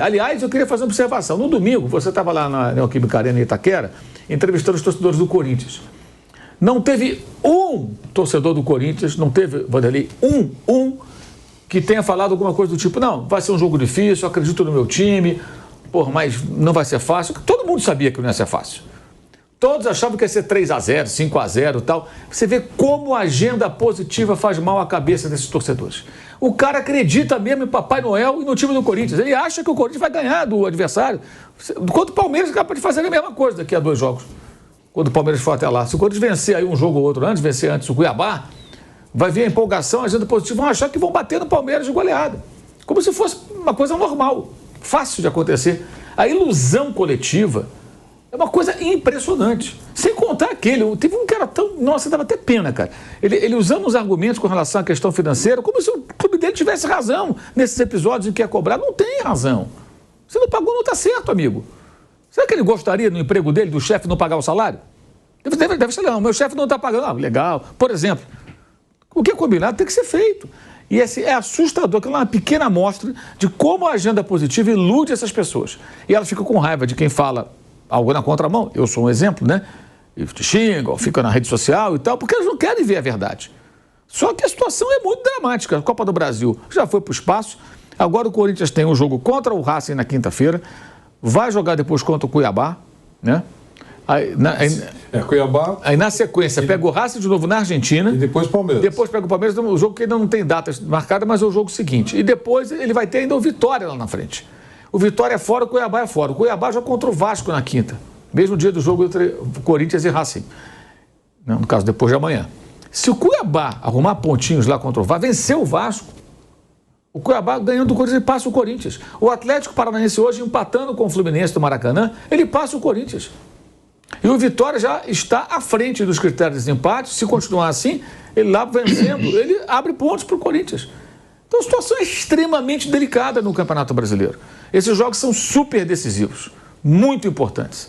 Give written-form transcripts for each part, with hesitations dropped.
Aliás, eu queria fazer uma observação. No domingo, você estava lá na Neoquímica Arena em Itaquera, entrevistando os torcedores do Corinthians. Não teve um torcedor do Corinthians, não teve, Vanderlei, um que tenha falado alguma coisa do tipo, não, vai ser um jogo difícil, eu acredito no meu time, mas não vai ser fácil. Todo mundo sabia que não ia ser fácil. Todos achavam que ia ser 3-0, 5-0 e tal. Você vê como a agenda positiva faz mal à cabeça desses torcedores. O cara acredita mesmo em Papai Noel e no time do Corinthians. Ele acha que o Corinthians vai ganhar do adversário. Enquanto o Palmeiras é capaz de fazer a mesma coisa daqui a 2 jogos. Quando o Palmeiras for até lá. Se o Corinthians vencer aí um jogo ou outro antes, vencer antes o Cuiabá, vai vir a empolgação, a agenda positiva, vão achar que vão bater no Palmeiras de goleada. Como se fosse uma coisa normal, fácil de acontecer. A ilusão coletiva é uma coisa impressionante. Sem contar teve um que era tão... Nossa, dava até pena, cara. Ele usando os argumentos com relação à questão financeira, como se o clube dele tivesse razão nesses episódios em que ia cobrar. Não tem razão. Se não pagou, não está certo, amigo. Será que ele gostaria, no emprego dele, do chefe não pagar o salário? Deve ser, não, meu chefe não está pagando. Legal. Por exemplo, o que é combinado tem que ser feito. E é assustador, que é uma pequena amostra de como a agenda positiva ilude essas pessoas. E ela fica com raiva de quem fala algo na contramão. Eu sou um exemplo, né? E xingam, fica na rede social e tal, porque eles não querem ver a verdade. Só que a situação é muito dramática. A Copa do Brasil já foi para o espaço. Agora o Corinthians tem um jogo contra o Racing na quinta-feira. Vai jogar depois contra o Cuiabá, né? Cuiabá. Aí na sequência pega o Racing de novo na Argentina. E depois o Palmeiras. Depois pega o Palmeiras, o jogo que ainda não tem data marcada, mas é o jogo seguinte. E depois ele vai ter ainda o Vitória lá na frente. O Vitória é fora, o Cuiabá é fora. O Cuiabá joga contra o Vasco na quinta. Mesmo dia do jogo entre Corinthians e Racing. No caso, depois de amanhã. Se o Cuiabá arrumar pontinhos lá contra o Vasco, vencer o Vasco, o Cuiabá ganhando do Corinthians, ele passa o Corinthians. O Atlético Paranaense hoje, empatando com o Fluminense do Maracanã, ele passa o Corinthians. E o Vitória já está à frente dos critérios de empate. Se continuar assim, ele lá vencendo, ele abre pontos para o Corinthians. Então a situação é extremamente delicada no Campeonato Brasileiro. Esses jogos são super decisivos, muito importantes.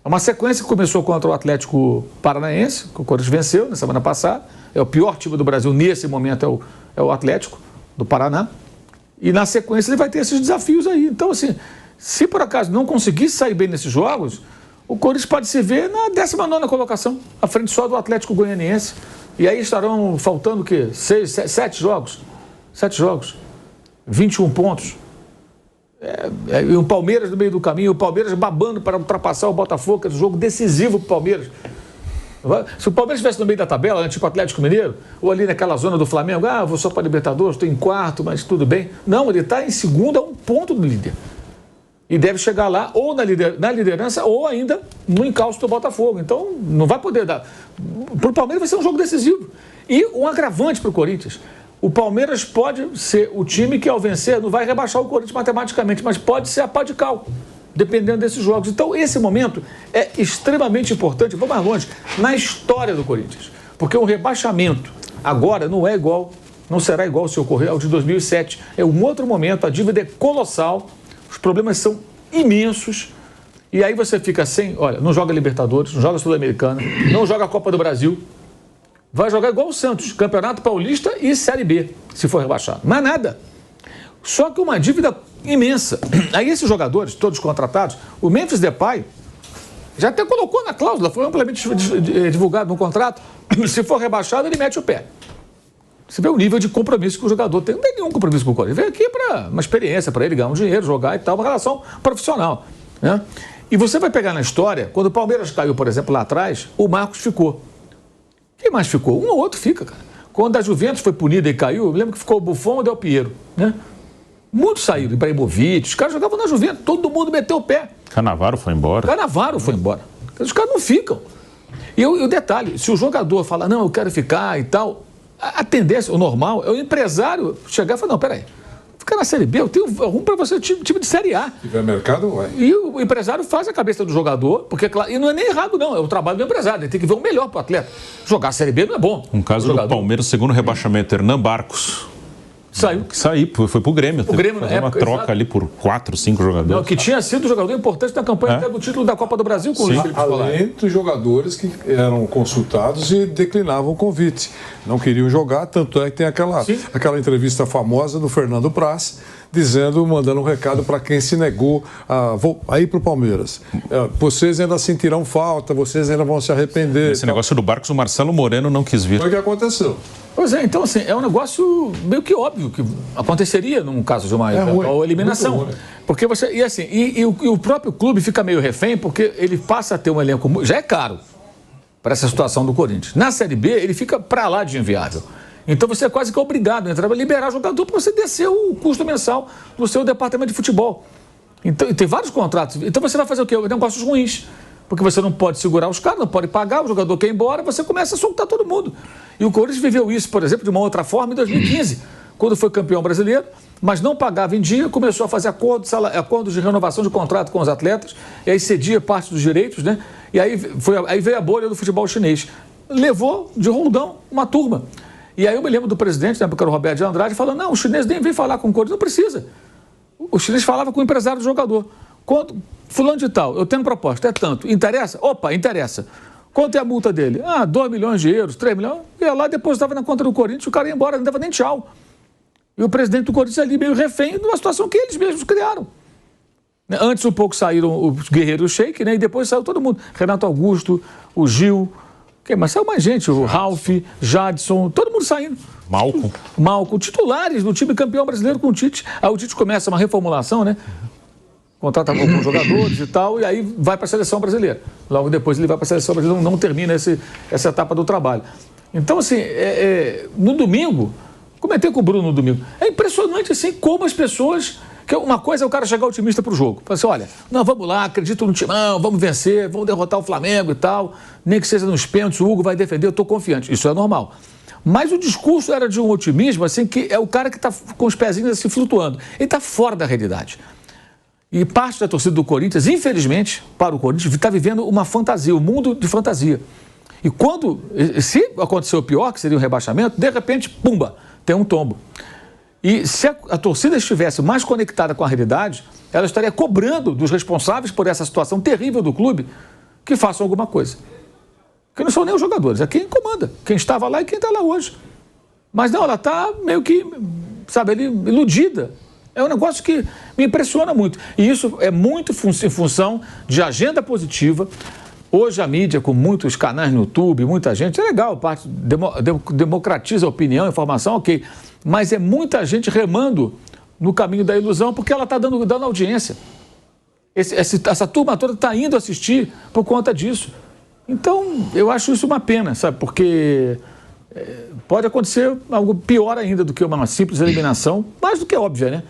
É uma sequência que começou contra o Atlético Paranaense, que o Corinthians venceu na semana passada. É o pior time do Brasil nesse momento, é o Atlético do Paraná. E na sequência ele vai ter esses desafios aí. Então, assim, se por acaso não conseguir sair bem nesses jogos, o Corinthians pode se ver na 19ª colocação, à frente só do Atlético Goianiense. E aí estarão faltando o quê? 7 jogos. 7 jogos. 21 pontos. E o Palmeiras no meio do caminho, o Palmeiras babando para ultrapassar o Botafogo, que é um jogo decisivo para o Palmeiras. Se o Palmeiras estivesse no meio da tabela, tipo Atlético Mineiro, ou ali naquela zona do Flamengo, vou só para a Libertadores, estou em quarto, mas tudo bem. Não, ele está em segundo a 1 ponto do líder. E deve chegar lá ou na liderança ou ainda no encalço do Botafogo. Então, não vai poder dar. Para o Palmeiras vai ser um jogo decisivo. E um agravante para o Corinthians. O Palmeiras pode ser o time que, ao vencer, não vai rebaixar o Corinthians matematicamente, mas pode ser a pá de cal, dependendo desses jogos. Então, esse momento é extremamente importante, vou mais longe, na história do Corinthians. Porque o rebaixamento agora não será igual se ocorrer ao de 2007. É um outro momento, a dívida é colossal, os problemas são imensos, e aí você fica sem, não joga Libertadores, não joga Sul-Americana, não joga a Copa do Brasil, vai jogar igual o Santos, Campeonato Paulista e Série B, se for rebaixado. Mas nada. Só que uma dívida imensa. Aí esses jogadores, todos contratados, o Memphis Depay já até colocou na cláusula, foi amplamente divulgado no contrato, se for rebaixado, ele mete o pé. Você vê o nível de compromisso que o jogador tem. Não tem nenhum compromisso com o Corinthians. Veio aqui para uma experiência, para ele ganhar um dinheiro, jogar e tal, uma relação profissional, né? E você vai pegar na história, quando o Palmeiras caiu, por exemplo, lá atrás, o Marcos ficou. Quem mais ficou? Um ou outro fica, cara. Quando a Juventus foi punida e caiu, eu lembro que ficou o Buffon e o Del Piero, né? Muitos saíram, Ibrahimovic, os caras jogavam na Juventus, todo mundo meteu o pé. Cannavaro foi embora. Os caras não ficam. E o detalhe, se o jogador falar, não, eu quero ficar e tal, a tendência, o normal, é o empresário chegar e falar, não, peraí, fica na Série B, eu tenho rumo para você, time de Série A. Se tiver mercado, vai. E o empresário faz a cabeça do jogador, porque, claro, e não é nem errado, não, é o trabalho do empresário, ele tem que ver o melhor para o atleta. Jogar a Série B não é bom. Um caso do Palmeiras, segundo rebaixamento, Hernan Barcos. Saiu, foi pro Grêmio. O Grêmio, na época, uma troca exato. Ali por 4, 5 jogadores. Não, que tinha sido jogador importante na campanha até do título da Copa do Brasil com o Luiz Felipe Scolari. Além dos jogadores que eram consultados e declinavam o convite. Não queriam jogar, tanto é que tem aquela entrevista famosa do Fernando Praz, mandando um recado para quem se negou a ir para o Palmeiras. Vocês ainda sentirão falta, vocês ainda vão se arrepender. Esse negócio do Barcos, o Marcelo Moreno não quis vir. Foi o que aconteceu. Pois é, então assim, é um negócio meio que óbvio que aconteceria num caso de uma eliminação. Porque você. E assim, e o próprio clube fica meio refém, porque ele passa a ter um elenco. Já é caro para essa situação do Corinthians. Na Série B, ele fica para lá de inviável. Então você é quase que obrigado a liberar jogador para você descer o custo mensal do seu departamento de futebol. Então, e tem vários contratos. Então você vai fazer o quê? Negócios ruins. Porque você não pode segurar os caras, não pode pagar, o jogador quer ir embora, você começa a soltar todo mundo. E o Corinthians viveu isso, por exemplo, de uma outra forma em 2015, quando foi campeão brasileiro, mas não pagava em dia, começou a fazer acordos de renovação de contrato com os atletas, e aí cedia parte dos direitos, né? E aí veio a bolha do futebol chinês. Levou de roldão uma turma. E aí eu me lembro do presidente, na época era o Roberto de Andrade, falando, não, o chinês nem vem falar com o Corinthians, não precisa. O chinês falava com o empresário do jogador. Fulano de tal, eu tenho proposta, é tanto. Interessa? Opa, interessa. Quanto é a multa dele? 2 milhões de euros, 3 milhões. Ia lá, depositava na conta do Corinthians, o cara ia embora, não dava nem tchau. E o presidente do Corinthians ali meio refém de uma situação que eles mesmos criaram. Antes um pouco saíram os guerreiros Sheik, né? E depois saiu todo mundo. Renato Augusto, o Gil, mas saiu mais gente, o Ralf, Jadson, todo mundo saindo. Malcom, titulares do time campeão brasileiro com o Tite. Aí o Tite começa uma reformulação, né? Contrata alguns jogadores e tal, e aí vai para a seleção brasileira. Logo depois ele vai para a seleção brasileira, não termina essa etapa do trabalho. Então, assim, no domingo, comentei com o Bruno no domingo, é impressionante, assim, como as pessoas... Que uma coisa é o cara chegar otimista para o jogo. Fala assim, olha, não, vamos lá, acredito no timão, vamos vencer, vamos derrotar o Flamengo e tal, nem que seja nos pênaltis, o Hugo vai defender, eu estou confiante. Isso é normal. Mas o discurso era de um otimismo, assim, que é o cara que está com os pezinhos assim flutuando. Ele está fora da realidade. E parte da torcida do Corinthians, infelizmente, para o Corinthians, está vivendo uma fantasia, um mundo de fantasia. E quando, se acontecer o pior, que seria o rebaixamento, de repente, pumba, tem um tombo. E se a torcida estivesse mais conectada com a realidade, ela estaria cobrando dos responsáveis por essa situação terrível do clube que façam alguma coisa. Porque não são nem os jogadores, é quem comanda, quem estava lá e quem está lá hoje. Mas não, ela está meio que, sabe, iludida. É um negócio que me impressiona muito. E isso é muito em função de agenda positiva. Hoje a mídia, com muitos canais no YouTube, muita gente, é legal, parte democratiza a opinião, a informação, ok. Mas é muita gente remando no caminho da ilusão, porque ela está dando audiência. Essa turma toda está indo assistir por conta disso. Então, eu acho isso uma pena, sabe? Porque pode acontecer algo pior ainda do que uma simples eliminação, mais do que óbvia, né?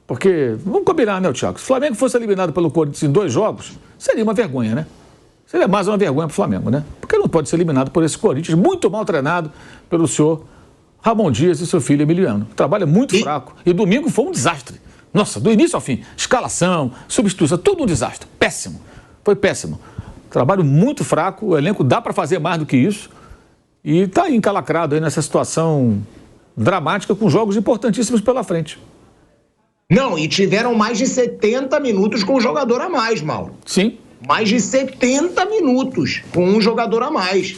Porque, vamos combinar, né, Thiago? Se o Flamengo fosse eliminado pelo Corinthians em 2 jogos, seria uma vergonha, né? Seria mais uma vergonha para o Flamengo, né? Porque não pode ser eliminado por esse Corinthians muito mal treinado pelo senhor Ramon Dias e seu filho Emiliano. O trabalho é muito fraco. E domingo foi um desastre. Nossa, do início ao fim. Escalação, substituição, tudo um desastre. Péssimo. Foi péssimo. Trabalho muito fraco. O elenco dá para fazer mais do que isso. E está aí encalacrado aí nessa situação dramática com jogos importantíssimos pela frente. Não, e tiveram mais de 70 minutos com um jogador a mais, Mauro. Sim. Mais de 70 minutos com um jogador a mais.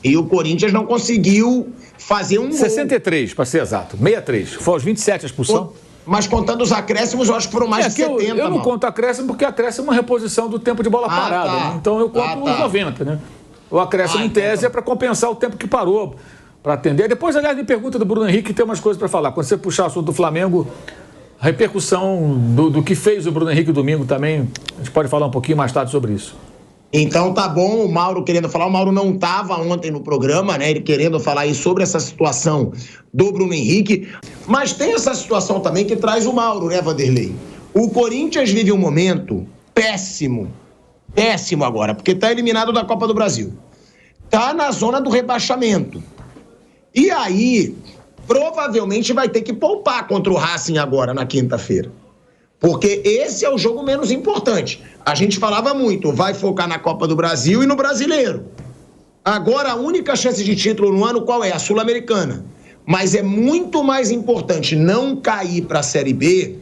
E o Corinthians não conseguiu fazer um 63, para ser exato. 63. Foi aos 27 a expulsão. Mas contando os acréscimos, eu acho que foram mais de 70. Eu não conto acréscimo porque acréscimo é uma reposição do tempo de bola parada. Tá. Né? Então eu conto os 90, né? O acréscimo em tese é para compensar o tempo que parou, para atender. Depois, aliás, me pergunta do Bruno Henrique, tem umas coisas para falar. Quando você puxar o assunto do Flamengo, a repercussão do que fez o Bruno Henrique domingo também, a gente pode falar um pouquinho mais tarde sobre isso. Então tá bom, o Mauro querendo falar. O Mauro não estava ontem no programa, né? Ele querendo falar aí sobre essa situação do Bruno Henrique. Mas tem essa situação também que traz o Mauro, né, Vanderlei? O Corinthians vive um momento péssimo. Péssimo agora, porque tá eliminado da Copa do Brasil. Tá na zona do rebaixamento. E aí, provavelmente vai ter que poupar contra o Racing agora, na quinta-feira. Porque esse é o jogo menos importante. A gente falava muito, vai focar na Copa do Brasil e no Brasileiro. Agora, a única chance de título no ano, qual é? A Sul-Americana. Mas é muito mais importante não cair para a Série B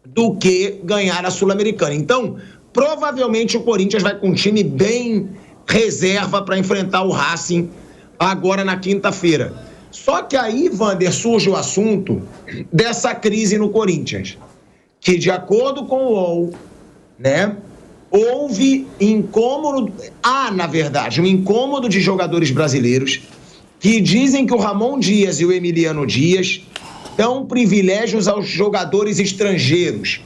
do que ganhar a Sul-Americana. Então, provavelmente o Corinthians vai com um time bem reserva para enfrentar o Racing agora na quinta-feira. Só que aí, Wander, surge o assunto dessa crise no Corinthians, que de acordo com o UOL, né, houve incômodo, na verdade, um incômodo de jogadores brasileiros que dizem que o Ramon Dias e o Emiliano Dias dão privilégios aos jogadores estrangeiros,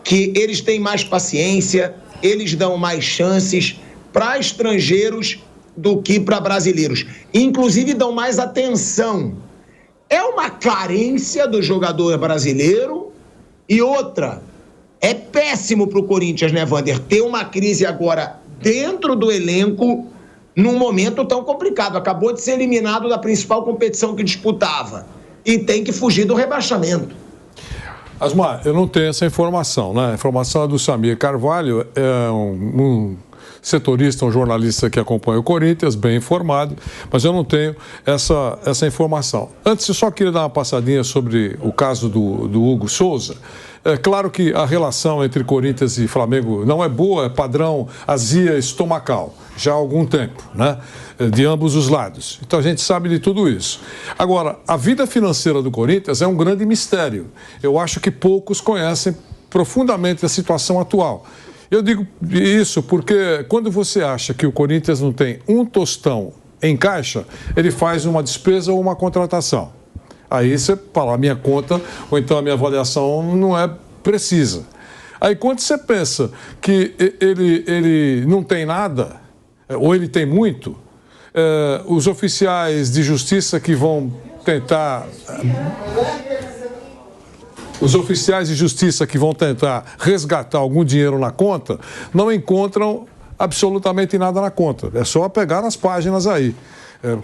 que eles têm mais paciência, eles dão mais chances para estrangeiros do que para brasileiros. Inclusive, dão mais atenção. É uma carência do jogador brasileiro. E outra, é péssimo para o Corinthians, né, Wander? Ter uma crise agora dentro do elenco num momento tão complicado. Acabou de ser eliminado da principal competição que disputava e tem que fugir do rebaixamento. Asmar, eu não tenho essa informação, né? A informação é do Samir Carvalho, é um setorista, um jornalista que acompanha o Corinthians, bem informado, mas eu não tenho essa informação. Antes, eu só queria dar uma passadinha sobre o caso do Hugo Souza. É claro que a relação entre Corinthians e Flamengo não é boa, é padrão azia estomacal, já há algum tempo, né? De ambos os lados. Então a gente sabe de tudo isso. Agora, a vida financeira do Corinthians é um grande mistério. Eu acho que poucos conhecem profundamente a situação atual. Eu digo isso porque quando você acha que o Corinthians não tem um tostão em caixa, ele faz uma despesa ou uma contratação. Aí você fala, a minha conta ou então a minha avaliação não é precisa. Aí quando você pensa que ele não tem nada, ou ele tem muito, os oficiais de justiça que vão tentar... Os oficiais de justiça que vão tentar resgatar algum dinheiro na conta não encontram absolutamente nada na conta. É só pegar nas páginas aí.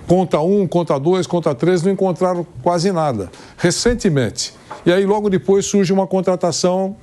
Conta 1, conta 2, conta 3, não encontraram quase nada. Recentemente. E aí logo depois surge uma contratação,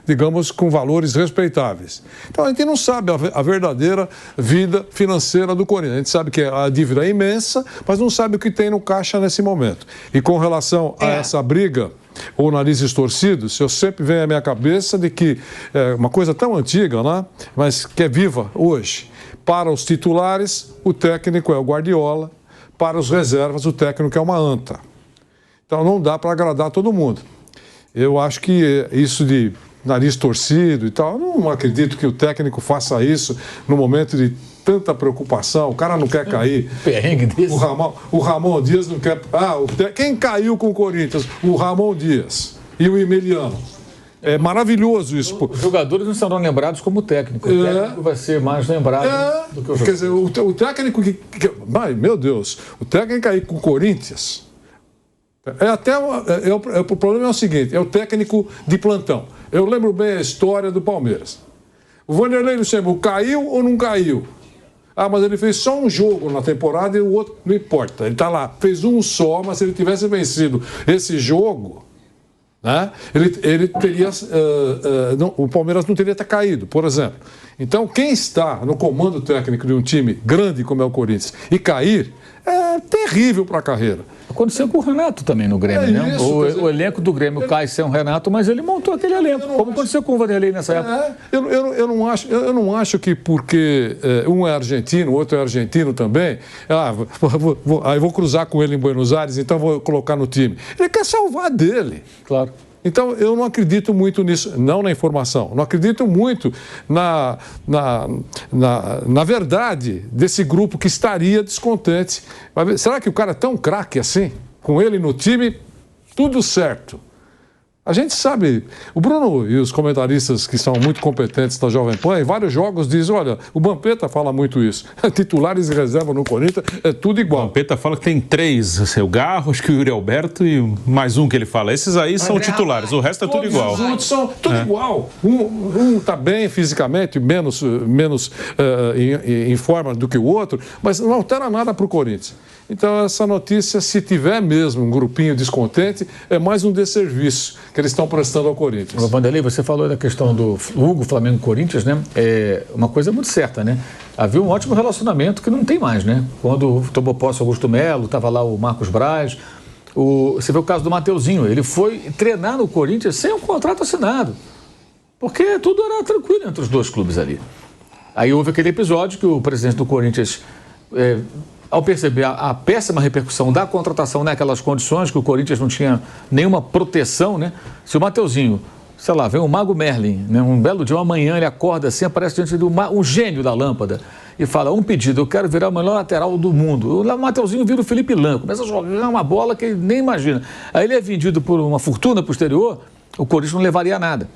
digamos, com valores respeitáveis. Então a gente não sabe a verdadeira vida financeira do Corinthians. A gente sabe que a dívida é imensa, mas não sabe o que tem no caixa nesse momento. E com relação a essa briga, ou narizes torcidos, eu sempre venho à minha cabeça de que é uma coisa tão antiga, né? Mas que é viva hoje. Para os titulares, o técnico é o Guardiola. Para os reservas, o técnico é uma anta. Então não dá para agradar todo mundo. Eu acho que isso de nariz torcido e tal, eu não acredito que o técnico faça isso no momento de tanta preocupação. O cara não quer cair. Perrengue desse. O Ramon Dias não quer... quem caiu com o Corinthians? O Ramon Dias e o Emiliano. É maravilhoso isso. Os jogadores não serão lembrados como técnico. O técnico vai ser mais lembrado do que o jogador. Quer dizer, o técnico que... Meu Deus, o técnico cair com o Corinthians... O problema é o seguinte, é o técnico de plantão. Eu lembro bem a história do Palmeiras. O Vanderlei Luxemburgo caiu ou não caiu? Mas ele fez só um jogo na temporada e o outro não importa. Ele está lá, fez um só, mas se ele tivesse vencido esse jogo, né, ele teria... o Palmeiras não teria caído, por exemplo. Então, quem está no comando técnico de um time grande como é o Corinthians e cair, é terrível para a carreira. Aconteceu com o Renato também no Grêmio, né? O elenco do Grêmio cai sem o Renato, mas ele montou aquele elenco, como aconteceu com o Vanderlei nessa época. Eu não acho que porque um é argentino, o outro é argentino também, aí vou cruzar com ele em Buenos Aires, então vou colocar no time. Ele quer salvar dele. Claro. Então, eu não acredito muito nisso, não na informação, não acredito muito na verdade desse grupo que estaria descontente. Será que o cara é tão craque assim? Com ele no time, tudo certo. A gente sabe, o Bruno e os comentaristas que são muito competentes da Jovem Pan, em vários jogos dizem, olha, o Vampeta fala muito isso, titulares e reserva no Corinthians, é tudo igual. O Vampeta fala que tem 3, o Garro, acho que o Yuri Alberto e mais um que ele fala. Esses aí são titulares, o resto é tudo igual. Os outros são tudo igual. Um está bem fisicamente, menos em forma do que o outro, mas não altera nada para o Corinthians. Então, essa notícia, se tiver mesmo um grupinho descontente, é mais um desserviço que eles estão prestando ao Corinthians. Vanderlei, você falou da questão do Hugo, Flamengo e Corinthians, né? É uma coisa muito certa, né? Havia um ótimo relacionamento que não tem mais, né? Quando tomou posse o Augusto Melo, estava lá o Marcos Braz. Você vê o caso do Mateuzinho, ele foi treinar no Corinthians sem um contrato assinado. Porque tudo era tranquilo entre os dois clubes ali. Aí houve aquele episódio que o presidente do Corinthians ao perceber a péssima repercussão da contratação naquelas condições, que o Corinthians não tinha nenhuma proteção, né? Se o Mateuzinho, sei lá, vem o Mago Merlin, né? Um belo dia, uma manhã, ele acorda assim, aparece diante de um gênio da lâmpada e fala, um pedido, eu quero virar o melhor lateral do mundo. O Mateuzinho vira o Felipe Lan, começa a jogar uma bola que ele nem imagina. Aí ele é vendido por uma fortuna posterior, o Corinthians não levaria nada.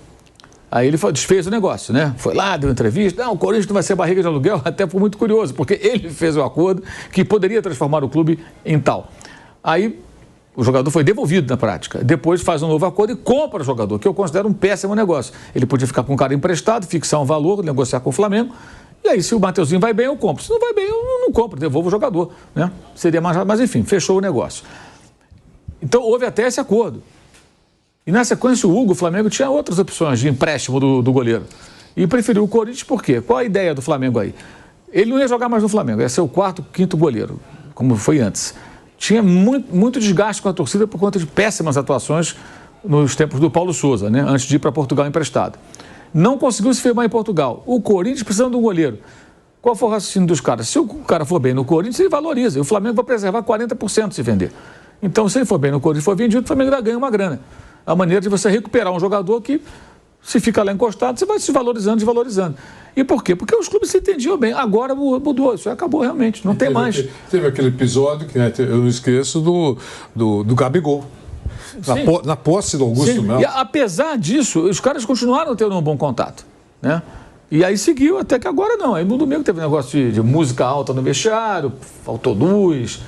Aí ele desfez o negócio, né? Foi lá, deu entrevista. Não, o Corinthians não vai ser barriga de aluguel. Até foi muito curioso, porque ele fez o acordo que poderia transformar o clube em tal. Aí o jogador foi devolvido na prática. Depois faz um novo acordo e compra o jogador, que eu considero um péssimo negócio. Ele podia ficar com o cara emprestado, fixar um valor, negociar com o Flamengo. E aí, se o Mateuzinho vai bem, eu compro. Se não vai bem, eu não compro, devolvo o jogador, né? Seria mais... Mas enfim, fechou o negócio. Então houve até esse acordo. E na sequência, o Flamengo tinha outras opções de empréstimo do goleiro. E preferiu o Corinthians por quê? Qual a ideia do Flamengo aí? Ele não ia jogar mais no Flamengo, ia ser o quarto, quinto goleiro, como foi antes. Tinha muito desgaste com a torcida por conta de péssimas atuações nos tempos do Paulo Souza, né? Antes de ir para Portugal emprestado. Não conseguiu se firmar em Portugal. O Corinthians precisando de um goleiro. Qual foi o raciocínio dos caras? Se o cara for bem no Corinthians, ele valoriza. E o Flamengo vai preservar 40% se vender. Então, se ele for bem no Corinthians e for vendido, o Flamengo ainda ganha uma grana. A maneira de você recuperar um jogador que, se fica lá encostado, você vai se valorizando, desvalorizando. E por quê? Porque os clubes se entendiam bem. Agora mudou, isso acabou realmente, não tem mais. Teve aquele episódio que, né, eu não esqueço do Gabigol. Na posse do Augusto Melo. E apesar disso, os caras continuaram tendo um bom contato, né? E aí seguiu, até que agora não. Aí no domingo teve um negócio de música alta no vestiário, faltou luz...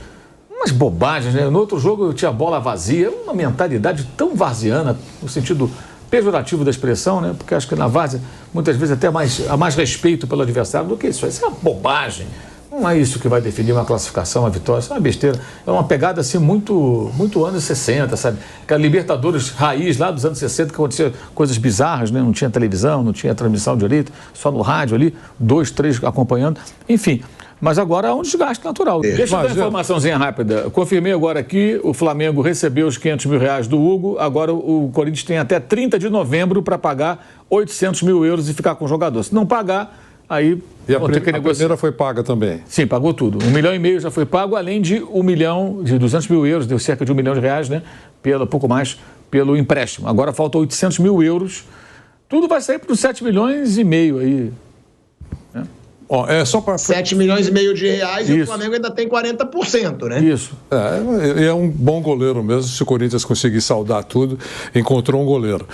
Umas bobagens, né? No outro jogo eu tinha bola vazia, uma mentalidade tão varziana, no sentido pejorativo da expressão, né? Porque acho que na várzea, muitas vezes, até há mais respeito pelo adversário do que isso. Isso é uma bobagem. Não é isso que vai definir uma classificação, uma vitória. Isso é uma besteira. É uma pegada assim muito anos 60, sabe? Aquela Libertadores raiz lá dos anos 60, que acontecia coisas bizarras, né? Não tinha televisão, não tinha transmissão direito, só no rádio ali, 2, 3 acompanhando. Enfim. Mas agora há um desgaste natural. Deixa eu dar uma informaçãozinha rápida. Confirmei agora aqui, o Flamengo recebeu os R$500 mil do Hugo, agora o Corinthians tem até 30 de novembro para pagar 800 mil euros e ficar com o jogador. Se não pagar, aí vão ter que negociar. A primeira foi paga também? Sim, pagou tudo. 1,5 milhão já foi pago, além de 200 mil euros, deu cerca de R$1 milhão, né? Pouco mais, pelo empréstimo. Agora faltam 800 mil euros. Tudo vai sair para os 7,5 milhões aí. É só para 7,5 milhões de reais. Isso. E o Flamengo ainda tem 40%, né? Isso. É um bom goleiro mesmo. Se o Corinthians conseguir saldar tudo, encontrou um goleiro.